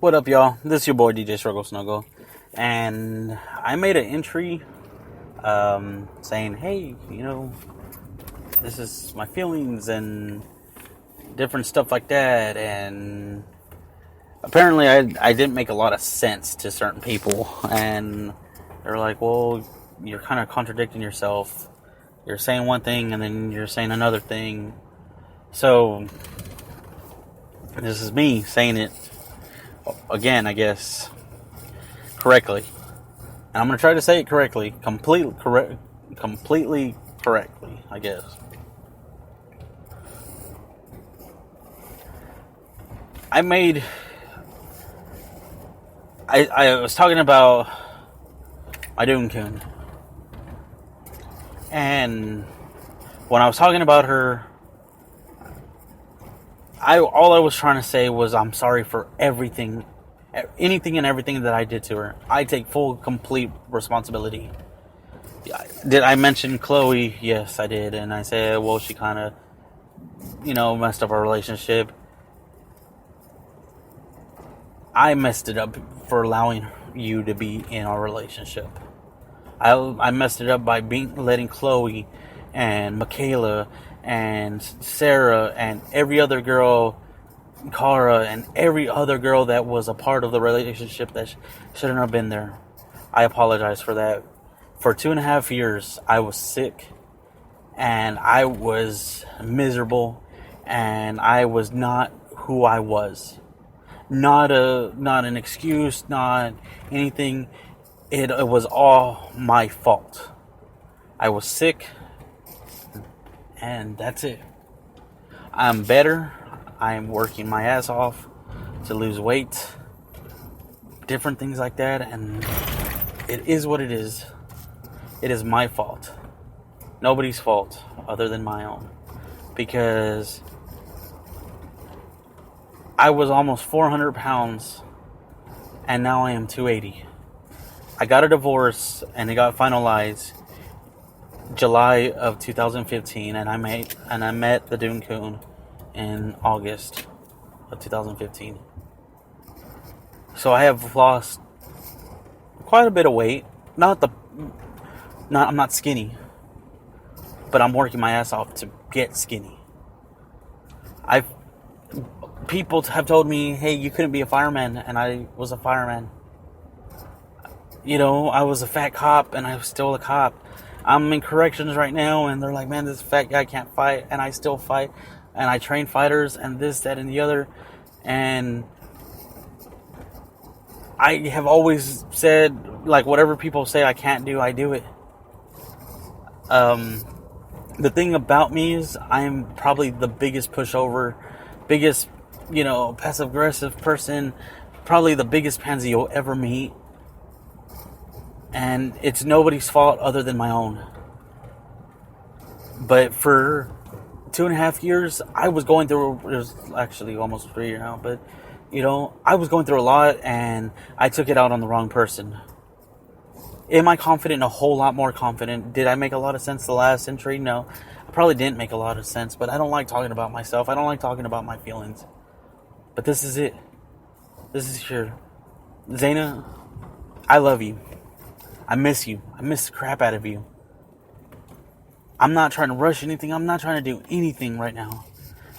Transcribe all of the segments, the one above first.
What up, y'all? This is your boy DJ Struggle Snuggle, and I made an entry saying, hey, this is my feelings and different stuff like that, and apparently I didn't make a lot of sense to certain people, and they're like, well, you're kind of contradicting yourself. You're saying one thing, and then you're saying another thing. So, this is me saying it again, I guess, correctly. And I'm going to try to say it correctly. Completely correctly, I guess. I was talking about my Doon-kun. And when I was talking about her, all I was trying to say was I'm sorry for anything and everything that I did to her. I take full, complete responsibility. Did I mention Chloe? Yes, I did. And I said, well, she kind of, messed up our relationship. I messed it up for allowing you to be in our relationship. I messed it up by letting Chloe and Michaela and Sarah and every other girl, Cara, and every other girl that was a part of the relationship that shouldn't have been there. I apologize for that. For 2.5 years, I was sick, and I was miserable, and I was not who I was. Not an excuse, not anything. It was all my fault. I was sick, and that's it. I'm better. I'm working my ass off to lose weight, different things like that, and it is what it is. It is my fault. Nobody's fault other than my own. Because I was almost 400 pounds, and now I am 280. I got a divorce, and it got finalized July of 2015, and I met the Doon-kun in August of 2015. So I have lost quite a bit of weight. I'm not skinny, but I'm working my ass off to get skinny. People have told me, hey, you couldn't be a fireman, and I was a fireman. I was a fat cop, and I was still a cop. I'm in corrections right now, and they're like, man, this fat guy can't fight, and I still fight, and I train fighters, and this, that, and the other, and I have always said, like, whatever people say I can't do, I do it. The thing about me is I'm probably the biggest pushover, biggest, passive-aggressive person, probably the biggest pansy you'll ever meet. And it's nobody's fault other than my own. But for 2.5 years, I was going through, it was actually almost 3 years now, but, I was going through a lot, and I took it out on the wrong person. Am I confident? A whole lot more confident. Did I make a lot of sense the last entry? No. I probably didn't make a lot of sense, but I don't like talking about myself. I don't like talking about my feelings. But this is it. This is your... Zaina, I love you. I miss you. I miss the crap out of you. I'm not trying to rush anything. I'm not trying to do anything right now.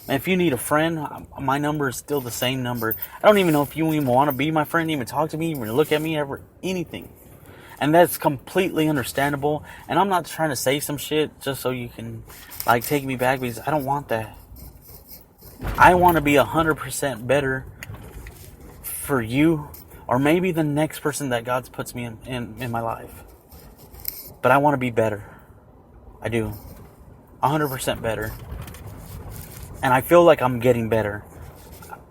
And if you need a friend, my number is still the same number. I don't even know if you even want to be my friend, even talk to me, even look at me, ever, anything. And that's completely understandable. And I'm not trying to say some shit just so you can, take me back, because I don't want that. I want to be 100% better for you, or maybe the next person that God puts me in my life. But I want to be better. I do. 100% better. And I feel like I'm getting better.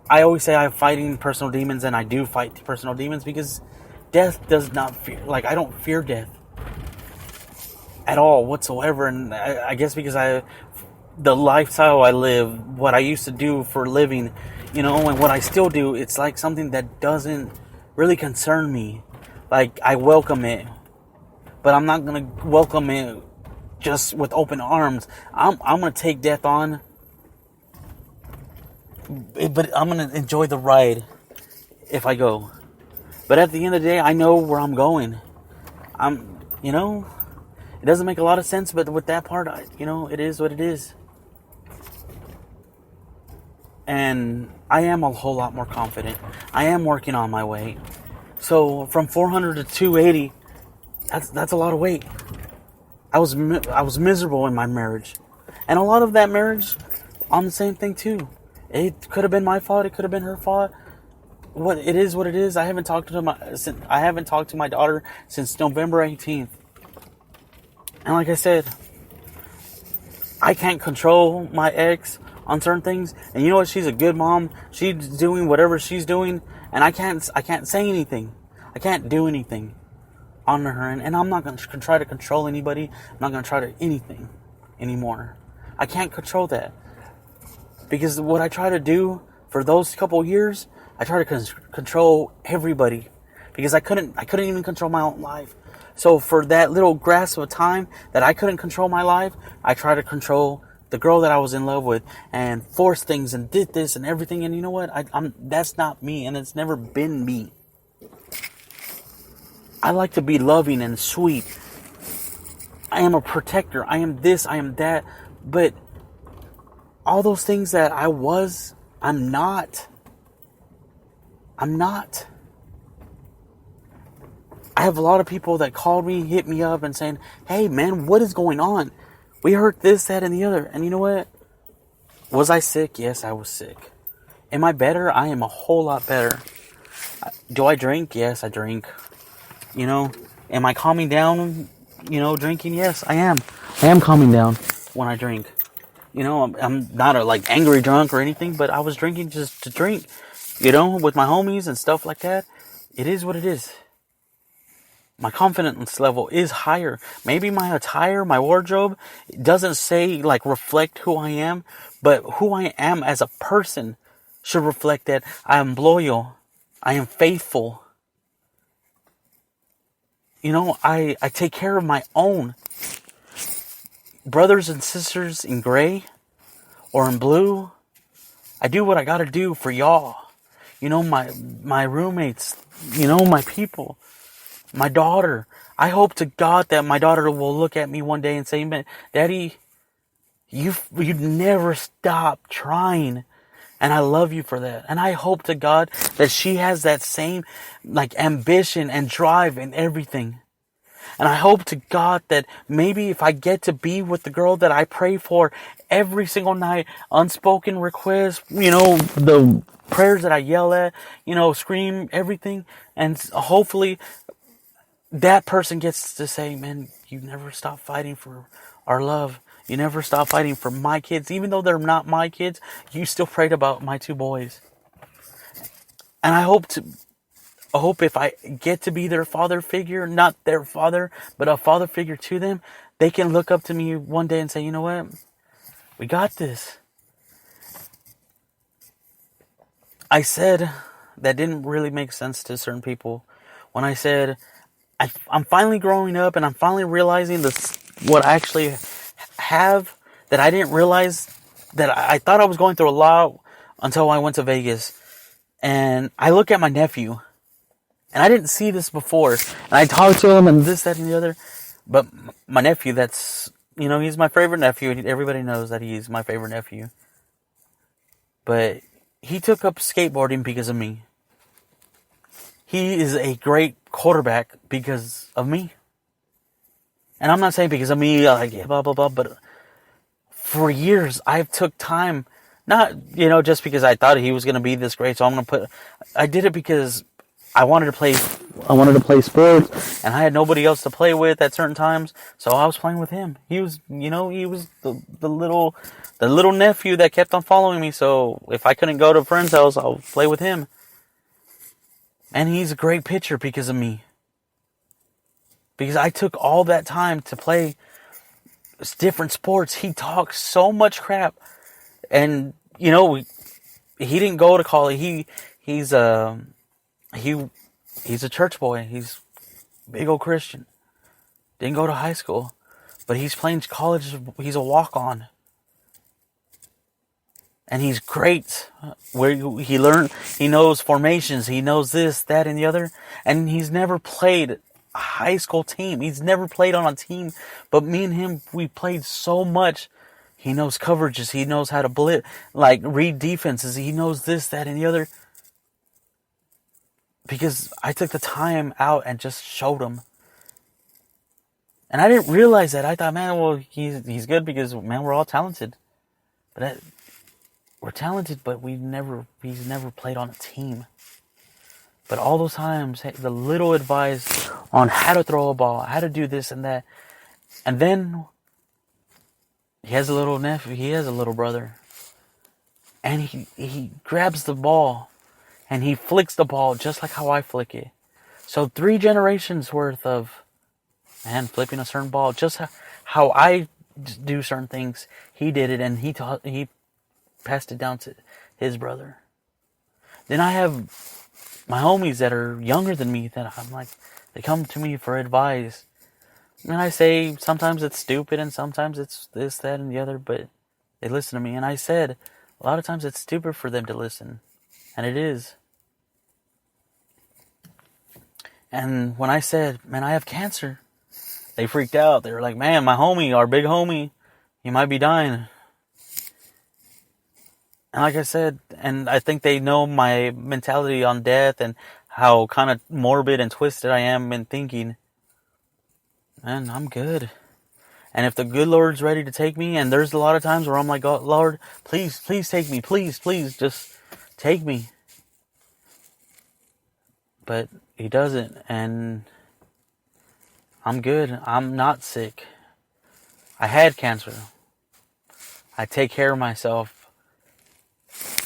I always say I'm fighting personal demons, and I do fight personal demons, because death does not fear. I don't fear death at all whatsoever. And I guess because the lifestyle I live, what I used to do for a living, and what I still do, it's like something that doesn't really concern me. I welcome it, but I'm not going to welcome it just with open arms. I'm going to take death on, but I'm going to enjoy the ride. if I go. But at the end of the day, I know where I'm going. You know, it doesn't make a lot of sense, but with that part, it is what it is. And I am a whole lot more confident. I am working on my weight. So from 400 to 280, that's a lot of weight. I was miserable in my marriage. And a lot of that marriage on the same thing too. It could have been my fault. It could have been her fault. What it is, what it is. I haven't talked to my daughter since November 18th. And like I said, I can't control my ex on certain things. And you know what? She's a good mom. She's doing whatever she's doing, and I can't say anything. I can't do anything on her, and I'm not going to try to control anybody. I'm not going to try to anything anymore. I can't control that. Because what I try to do for those couple years, I try to control everybody, because I couldn't even control my own life. So for that little grasp of time that I couldn't control my life, I tried to control the girl that I was in love with and force things and did this and everything. And you know what? That's not me, and it's never been me. I like to be loving and sweet. I am a protector. I am this, I am that. But all those things that I was, I'm not. I have a lot of people that called me, hit me up and saying, hey man, what is going on? We heard this, that, and the other. And you know what? Was I sick? Yes, I was sick. Am I better? I am a whole lot better. Do I drink? Yes, I drink. Am I calming down, drinking? Yes, I am. I am calming down when I drink. I'm not a angry drunk or anything, but I was drinking just to drink, with my homies and stuff like that. It is what it is. My confidence level is higher. Maybe my attire, my wardrobe, doesn't say reflect who I am, but who I am as a person should reflect that. I am loyal. I am faithful. I take care of my own brothers and sisters in gray or in blue. I do what I gotta do for y'all. My roommates, my people, my daughter. I hope to God that my daughter will look at me one day and say, man, Daddy, you never stop trying. And I love you for that. And I hope to God that she has that same ambition and drive and everything. And I hope to God that maybe if I get to be with the girl that I pray for every single night, unspoken requests, the prayers that I yell at, scream, everything. And hopefully that person gets to say, man, you never stop fighting for our love. You never stop fighting for my kids. Even though they're not my kids, you still prayed about my two boys. And I hope if I get to be their father figure, not their father, but a father figure to them, they can look up to me one day and say, you know what? We got this. I said that didn't really make sense to certain people when I said I'm finally growing up and I'm finally realizing what I actually have that I didn't realize, that I thought I was going through a lot until I went to Vegas. And I look at my nephew, and I didn't see this before, and I talked to him and this, that, and the other. But my nephew, he's my favorite nephew. Everybody knows that he's my favorite nephew. But he took up skateboarding because of me. He is a great quarterback because of me. And I'm not saying because of me, blah, blah, blah, but for years, I've took time, not, just because I thought he was going to be this great, so I did it because I wanted to play sports, and I had nobody else to play with at certain times, so I was playing with him. He was, the little nephew that kept on following me, so if I couldn't go to a friend's house, I'll play with him. And he's a great pitcher because of me. Because I took all that time to play different sports. He talks so much crap. And, he didn't go to college. He's a church boy. He's a big old Christian. Didn't go to high school. But he's playing college. He's a walk-on. And he's great. Where he knows formations, he knows this, that, and the other. And he's never played a high school team. He's never played on a team. But me and him, we played so much. He knows coverages. He knows how to read defenses. He knows this, that, and the other. Because I took the time out and just showed him. And I didn't realize that. I thought, man, well, he's good because, man, we're all talented. But we're talented, but he's never played on a team. But all those times, the little advice on how to throw a ball, how to do this and that. And then he has a little nephew, he has a little brother. And he grabs the ball and he flicks the ball just like how I flick it. So 3 generations worth of, man, flipping a certain ball, just how I do certain things, he did it, and he passed it down to his brother. Then I have my homies that are younger than me that I'm like, they come to me for advice. And I say sometimes it's stupid and sometimes it's this, that, and the other, but they listen to me. And I said, a lot of times it's stupid for them to listen. And it is. And when I said, man, I have cancer, they freaked out. They were like, man, my homie, our big homie, he might be dying. And like I said, and I think they know my mentality on death and how kind of morbid and twisted I am in thinking. Man, I'm good. And if the good Lord's ready to take me, and there's a lot of times where I'm like, oh, Lord, please take me. Please, just take me. But he doesn't, and I'm good. I'm not sick. I had cancer. I take care of myself.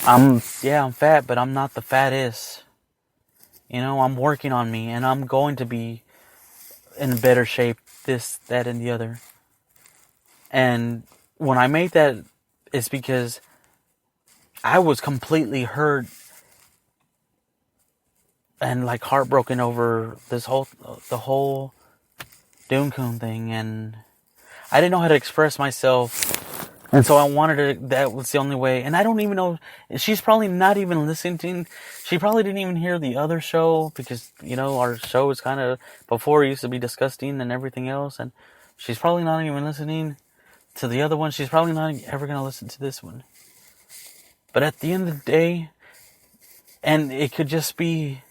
I'm fat, but I'm not the fattest. You know, I'm working on me, and I'm going to be in better shape, this, that, and the other. And when I made that, it's because I was completely hurt and like heartbroken over the whole Doomcoon thing, and I didn't know how to express myself. And so I wanted to, that was the only way. And I don't even know, she's probably not even listening. She probably didn't even hear the other show because, you know, our show is kind of, before it used to be disgusting and everything else. And she's probably not even listening to the other one. She's probably not ever going to listen to this one. But at the end of the day, and it could just be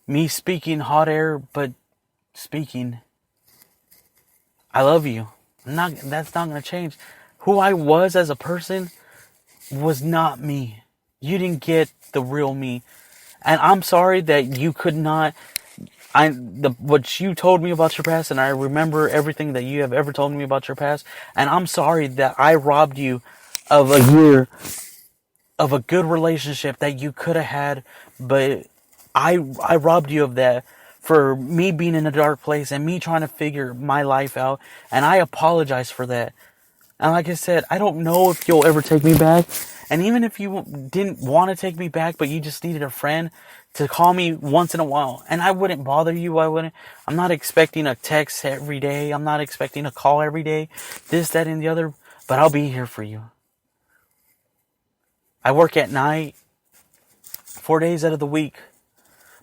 me speaking hot air, but speaking, I love you. That's not going to change. Who I was as a person was not me. You didn't get the real me. And I'm sorry that you could not, what you told me about your past, and I remember everything that you have ever told me about your past, and I'm sorry that I robbed you of a year of a good relationship that you could have had, but I robbed you of that for me being in a dark place and me trying to figure my life out, and I apologize for that. And like I said, I don't know if you'll ever take me back. And even if you didn't want to take me back, but you just needed a friend to call me once in a while, and I wouldn't bother you, I'm not expecting a text every day. I'm not expecting a call every day. This, that, and the other. But I'll be here for you. I work at night 4 days out of the week.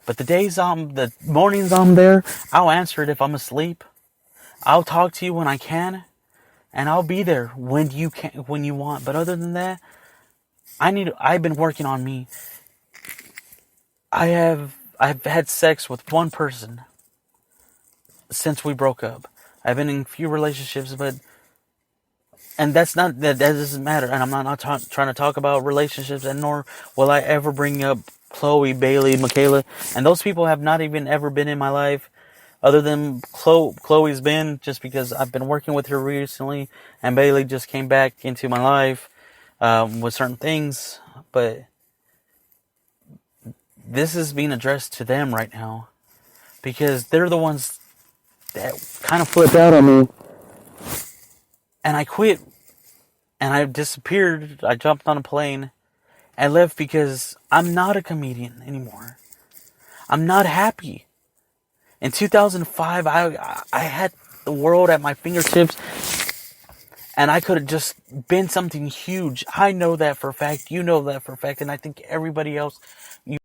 But the mornings I'm there, I'll answer it if I'm asleep. I'll talk to you when I can. And I'll be there when you want. But other than that, I've been working on me. I've had sex with one person since we broke up. I've been in a few relationships, and that doesn't matter. And I'm not trying to talk about relationships, and nor will I ever bring up Chloe, Bailey, Michaela, and those people have not even ever been in my life. Other than Chloe's been, just because I've been working with her recently, and Bailey just came back into my life with certain things. But this is being addressed to them right now, because they're the ones that kind of flipped out on me. And I quit, and I disappeared. I jumped on a plane and left because I'm not a comedian anymore. I'm not happy. In 2005, I had the world at my fingertips, And I could have just been something huge. I know that for a fact. You know that for a fact. And I think everybody else, you